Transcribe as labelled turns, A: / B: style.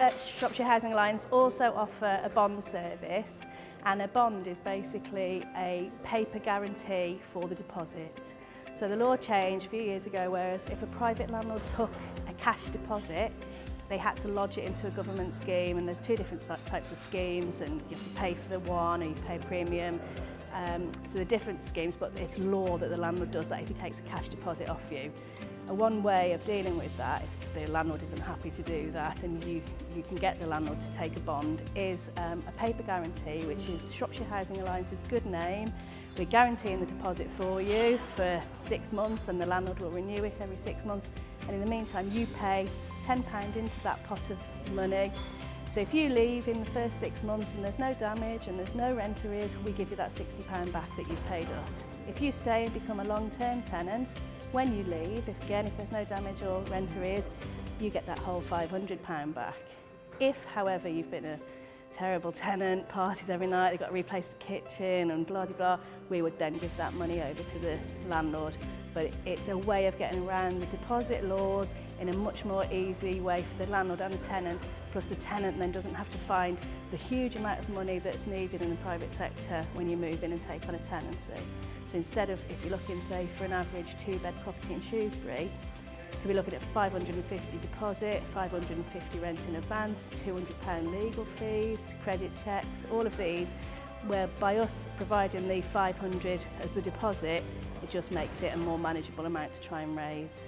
A: at Shropshire Housing Alliance also offer a bond service, and a bond is basically a paper guarantee for the deposit. So the law changed a few years ago, whereas if a private landlord took a cash deposit, they had to lodge it into a government scheme, and there's two different types of schemes, and you have to pay for the one or you pay a premium. So they're different schemes, but it's law that the landlord does that if he takes a cash deposit off you. One way of dealing with that, if the landlord isn't happy to do that and you can get the landlord to take a bond, is a paper guarantee, which is Shropshire Housing Alliance's good name. We're guaranteeing the deposit for you for 6 months, and the landlord will renew it every 6 months. And in the meantime, you pay £10 into that pot of money. So if you leave in the first 6 months and there's no damage and there's no rent arrears, we give you that £60 back that you've paid us. If you stay and become a long-term tenant, when you leave, if there's no damage or rent arrears, you get that whole £500 back. If, however, you've been a terrible tenant, parties every night, they've got to replace the kitchen and blah, blah, blah, we would then give that money over to the landlord. But it's a way of getting around the deposit laws in a much more easy way for the landlord and the tenant, plus the tenant then doesn't have to find the huge amount of money that's needed in the private sector when you move in and take on a tenancy. So instead of, if you're looking, say, for an average 2-bed property in Shrewsbury, you could be looking at £550 deposit, £550 rent in advance, £200 legal fees, credit checks, all of these, where by us providing the £500 as the deposit, it just makes it a more manageable amount to try and raise.